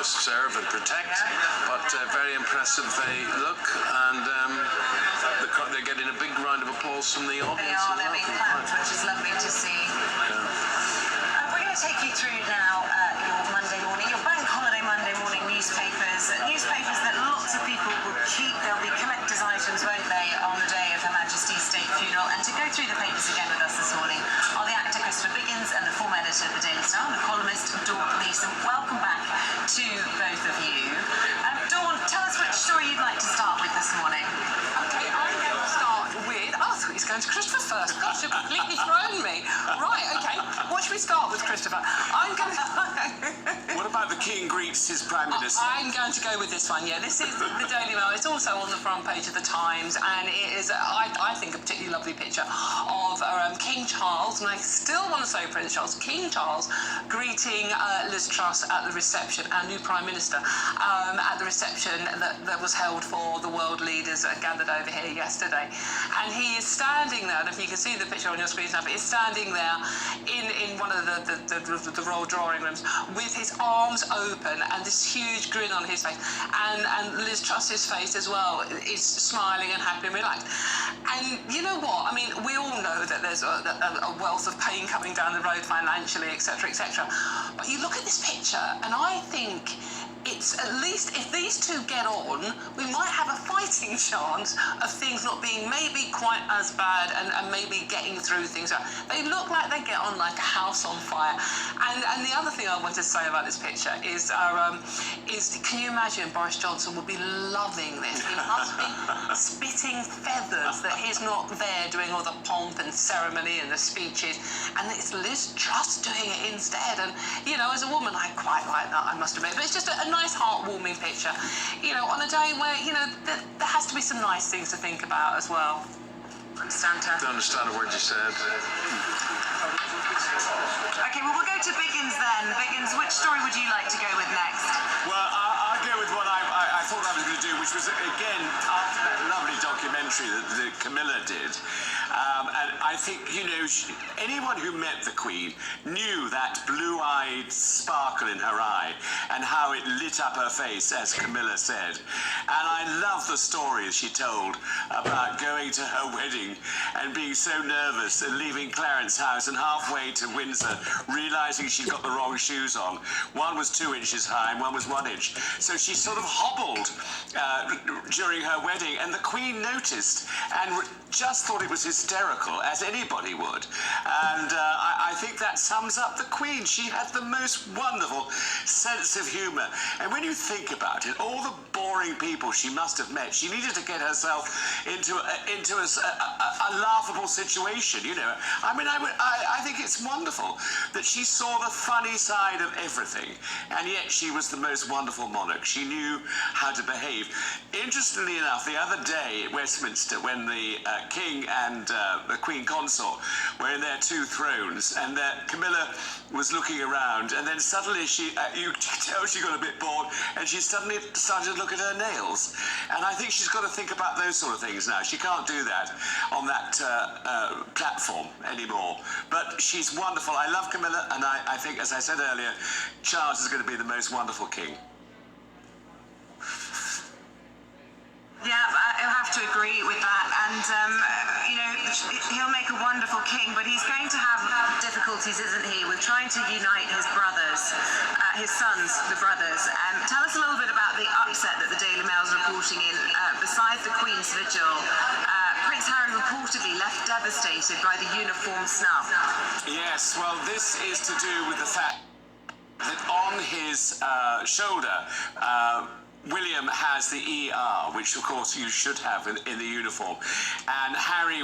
must serve and protect, but very impressive they look, and they're getting a big round of applause from the audience. They are, they're being clapped, which is lovely to see. We're going to take you through now your Monday morning, your bank holiday Monday morning newspapers that lots of people will keep. They'll be collector's items, won't they, on the day of Her Majesty's state funeral. And to go through the papers again with us this morning are the actor Christopher Biggins and the former editor of the Daily Star, the columnist Dawn Leeson. Welcome back to both of you. Dawn, tell us which story you'd like to start with this morning. Okay, I'm going to start with... Oh, I thought he was going to Christopher first. Gosh, you've completely thrown me. Right, okay. What should we start with, Christopher? I'm going to... What about the King greets his Prime Minister? I'm going to go with this one, yeah. This is the Daily Mail. It's also on the front page of the Times, and it is, I think, a particularly lovely picture of King Charles, and I still want to say Prince Charles, King Charles, greeting Liz Truss at the reception, our new Prime Minister, at the reception that was held for the world leaders gathered over here yesterday. And he is standing there, and if you can see the picture on your screen now, but he's standing there in one of the royal drawing rooms with his arms open and this huge grin on his face, and Liz Truss's face as well is smiling and happy and relaxed. And you know what? I mean, we all know that there's a wealth of pain coming down the road financially, etc., etc. But you look at this picture, and I think it's at least, if these two get on, we might have a fighting chance of things not being maybe quite as bad and maybe getting through things. They look like they get on like a house on fire. And the other thing I want to say about this picture is can you imagine Boris Johnson would be loving this? He must be spitting feathers that he's not there doing all the pomp and ceremony and the speeches, and it's Liz Truss doing it instead. And, you know, as a woman, I quite like that, I must admit. But it's just a nice, heartwarming picture, you know, on a day where, you know, there has to be some nice things to think about as well. Santa. Don't understand a word you said. Okay, well, we'll go to Biggins then. Biggins, which story would you like to go with next? Well, I'll go with what I thought I was going to do, which was, again, after that lovely documentary that Camilla did. And I think, you know, anyone who met the Queen knew that blue-eyed sparkle in her eye and how it lit up her face, as Camilla said. And I love the stories she told about going to her wedding and being so nervous and leaving Clarence House and halfway to Windsor realising she'd got the wrong shoes on. One was 2 inches high and one was 1 inch. So she sort of hobbled during her wedding, and the Queen noticed and just thought it was hysterical, as anybody would. And I think that sums up the Queen. She had the most wonderful sense of humour. And when you think about it, all the boring people she must have met, she needed to get herself into a laughable situation, you know. I mean, I think it's wonderful that she saw the funny side of everything, and yet she was the most wonderful monarch. She knew how to behave. Interestingly enough, the other day at Westminster, when the King and the Queen Consort were in their 2 thrones, and Camilla was looking around, and then suddenly you could tell she got a bit bored, and she suddenly started to look at her nails. And I think she's got to think about those sort of things now. She can't do that on that platform anymore. But she's wonderful. I love Camilla, and I think, as I said earlier, Charles is going to be the most wonderful king. Yeah, I have to agree with that. And, you know, he'll make a wonderful king, but he's going to have difficulties, isn't he, with trying to unite his brothers, his sons, the brothers. Tell us a little bit about the upset that the Daily Mail's reporting in. Besides the Queen's vigil, Prince Harry reportedly left devastated by the uniform snub. Yes, well, this is to do with the fact that on his shoulder, William has the ER, which of course you should have in the uniform, and Harry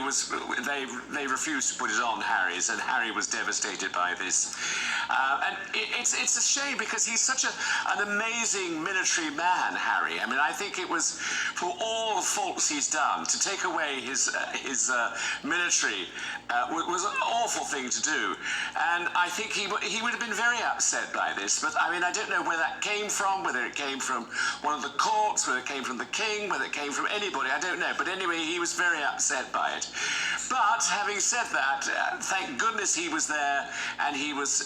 they refused to put it on Harry's, and Harry was devastated by this. And it's a shame, because he's such an amazing military man, Harry. I mean, I think it was, for all the faults he's done, to take away his military was an awful thing to do. And I think he would have been very upset by this. But I mean, I don't know where that came from, whether it came from one one of the courts, whether it came from the king, whether it came from anybody, I don't know. But anyway, he was very upset by it. But having said that, thank goodness he was there, and he was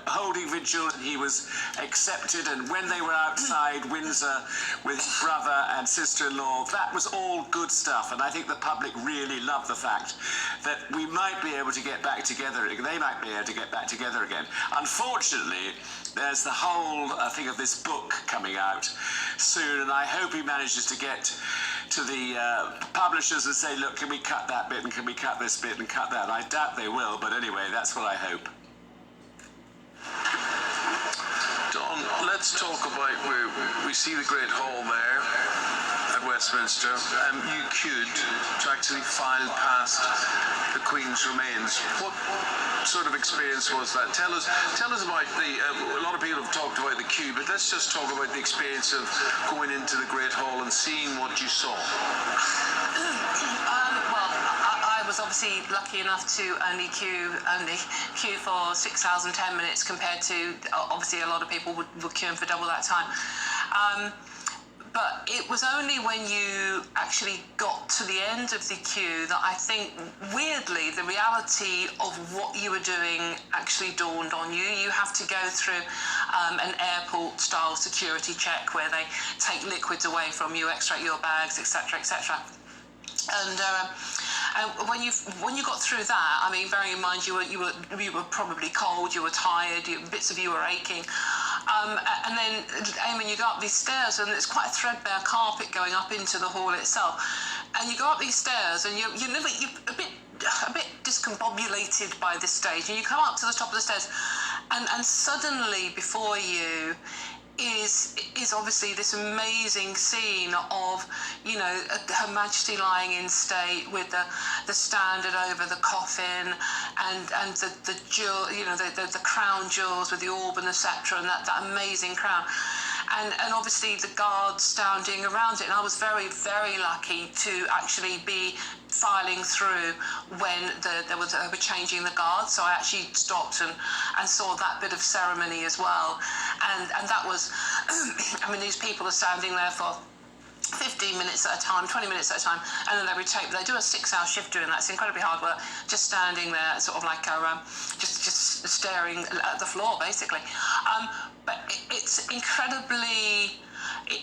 holding vigil, and he was accepted. And when they were outside Windsor with his brother and sister-in-law, that was all good stuff. And I think the public really loved the fact that we might be able to get back together. They might be able to get back together again. Unfortunately, there's the whole thing of this book coming out soon, and I hope he manages to get to the publishers and say, look, can we cut that bit, and can we cut this bit and cut that? I doubt they will, but anyway, that's what I hope. Don, let's talk about where we see the Great Hall there at Westminster. You queued to actually file past the Queen's remains. What sort of experience was that? Tell us about a lot of people have talked about the queue, but let's just talk about the experience of going into the Great Hall and seeing what you saw. I was obviously lucky enough to only queue for 6 hours and 10 minutes compared to obviously a lot of people were queuing for double that time. But it was only when you actually got to the end of the queue that I think, weirdly, the reality of what you were doing actually dawned on you. You have to go through an airport-style security check where they take liquids away from you, extract your bags, etc., etc. And when you got through that, I mean, bearing in mind you were probably cold, you were tired, bits of you were aching. And then, Eamonn, you go up these stairs, and it's quite a threadbare carpet going up into the hall itself. And you go up these stairs, and you're a bit discombobulated by this stage. And you come up to the top of the stairs, and suddenly before you is obviously this amazing scene of, you know, Her Majesty lying in state with the standard over the coffin and the jewel, you know, the crown jewels with the orb and the sceptre and that amazing crown. And obviously the guards standing around it. And I was very, very lucky to actually be filing through when they were changing the guards. So I actually stopped and saw that bit of ceremony as well. And that was, I mean, these people are standing there for 15 minutes at a time, 20 minutes at a time, and then they rotate. They do a 6-hour shift doing that. It's incredibly hard work, just standing there, sort of like just staring at the floor, basically. But it's incredibly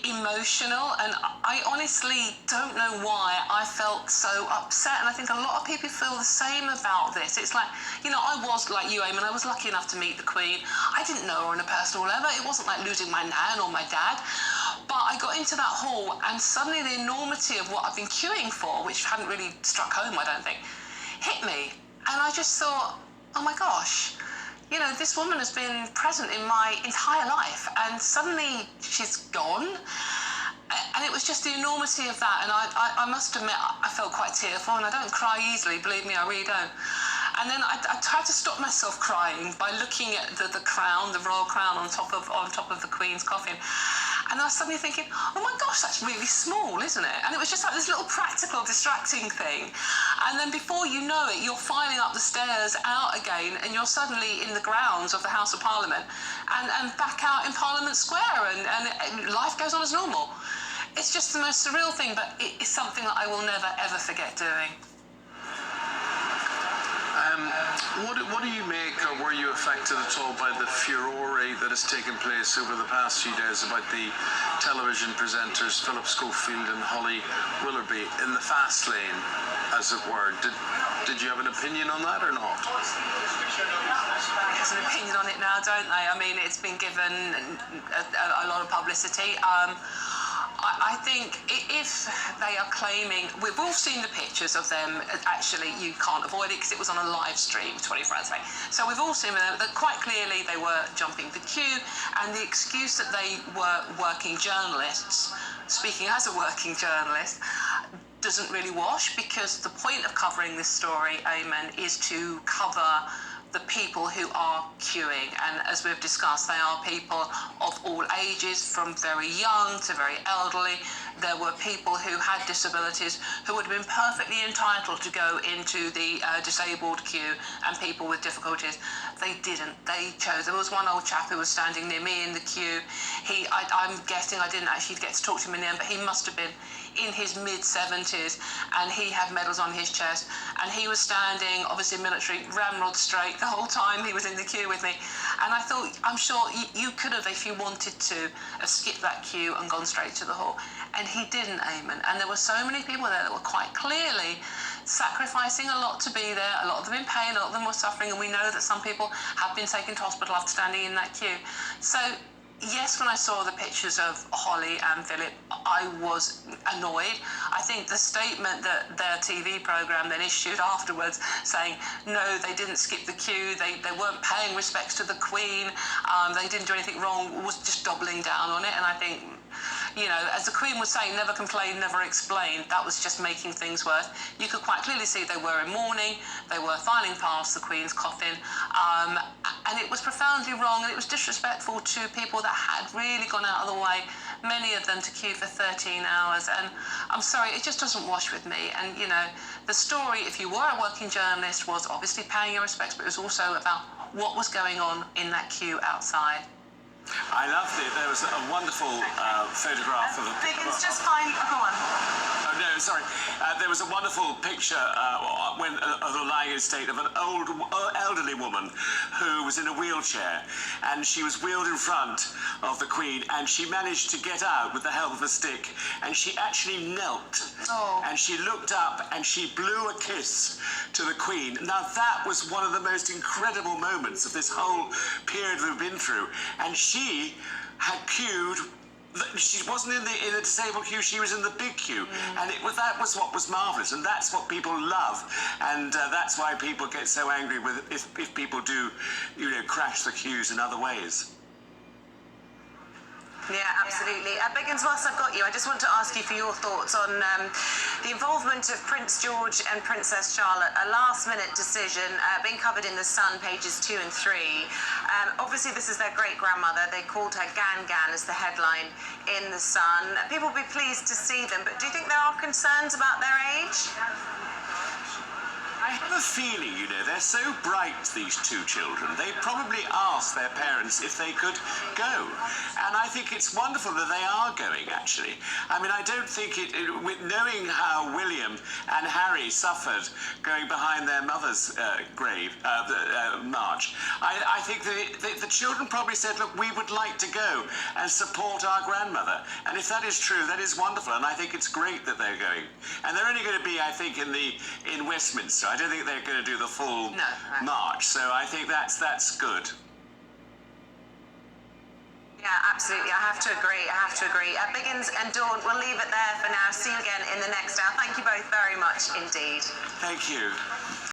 emotional, and I honestly don't know why I felt so upset, and I think a lot of people feel the same about this. It's like, you know, I was like you, Eamonn, I was lucky enough to meet the Queen. I didn't know her on a personal level. It wasn't like losing my nan or my dad. But I got into that hall, and suddenly the enormity of what I've been queuing for, which hadn't really struck home, I don't think, hit me. And I just thought, oh my gosh, you know, this woman has been present in my entire life, and suddenly she's gone. And it was just the enormity of that. And I must admit, I felt quite tearful, and I don't cry easily, believe me, I really don't. And then I tried to stop myself crying by looking at the crown, the royal crown on top of the Queen's coffin. And I was suddenly thinking, oh my gosh, that's really small, isn't it? And it was just like this little practical, distracting thing. And then before you know it, you're filing up the stairs out again, and you're suddenly in the grounds of the House of Parliament and back out in Parliament Square, and life goes on as normal. It's just the most surreal thing, but it's something that I will never, ever forget doing. What do you make, or were you affected at all by the furore that has taken place over the past few days about the television presenters Philip Schofield and Holly Willoughby in the fast lane, as it were? Did you have an opinion on that or not? Everybody has an opinion on it now, don't they? I mean, it's been given a lot of publicity. I think if they are claiming, we've all seen the pictures of them, actually you can't avoid it because it was on a live stream 24 hours a day. So we've all seen them, that quite clearly they were jumping the queue, and the excuse that they were working journalists, speaking as a working journalist, doesn't really wash, because the point of covering this story, Eamonn, is to cover the people who are queuing. And as we've discussed, they are people of all ages, from very young to very elderly. There were people who had disabilities who would have been perfectly entitled to go into the disabled queue, and people with difficulties. They didn't. They chose. There was one old chap who was standing near me in the queue. I'm guessing, I didn't actually get to talk to him in the end, but he must have been in his mid-70s, and he had medals on his chest, and he was standing, obviously military, ramrod straight the whole time he was in the queue with me. And I thought, I'm sure you could have, if you wanted to, have skipped that queue and gone straight to the hall. And he didn't, Eamonn. And there were so many people there that were quite clearly sacrificing a lot to be there, a lot of them in pain, a lot of them were suffering, and we know that some people have been taken to hospital after standing in that queue. So yes, when I saw the pictures of Holly and Philip, I was annoyed. I think the statement that their TV programme then issued afterwards, saying, no, they didn't skip the queue, they weren't paying respects to the Queen, they didn't do anything wrong, was just doubling down on it. And I think, you know, as the Queen was saying, never complain, never explain, that was just making things worse. You could quite clearly see they were in mourning, they were filing past the Queen's coffin, and it was profoundly wrong, and it was disrespectful to people that had really gone out of the way, many of them to queue for 13 hours, and I'm sorry, it just doesn't wash with me. And, you know, the story, if you were a working journalist, was obviously paying your respects, but it was also about what was going on in that queue outside. I loved it. There was a wonderful photograph of a... Biggins, just fine. Go on. Oh, no, sorry. There was a wonderful picture of the lying in state of an elderly woman who was in a wheelchair, and she was wheeled in front of the Queen, and she managed to get out with the help of a stick, and she actually knelt. Oh. And she looked up and she blew a kiss to the Queen. Now, that was one of the most incredible moments of this whole period we've been through. And she had queued. She wasn't in the disabled queue, she was in the big queue. And that was what was marvellous, and that's what people love. And that's why people get so angry with if people do, you know, crash the queues in other ways. Yeah, absolutely. Biggins, whilst I've got you, I just want to ask you for your thoughts on the involvement of Prince George and Princess Charlotte, a last-minute decision being covered in The Sun, pages 2 and 3. Obviously, this is their great-grandmother. They called her Gan Gan as the headline in The Sun. People will be pleased to see them, but do you think there are concerns about their age? I have a feeling, you know, they're so bright, these two children, they probably asked their parents if they could go. And I think it's wonderful that they are going, actually. I mean, I don't think with knowing how William and Harry suffered going behind their mother's grave, march, I think the children probably said, look, we would like to go and support our grandmother. And if that is true, that is wonderful. And I think it's great that they're going. And they're only going to be, I think, in Westminster. I don't think they're going to do the full march, so I think that's good. Yeah, absolutely. I have to agree. Biggins and Dawn, we'll leave it there for now. See you again in the next hour. Thank you both very much indeed. Thank you.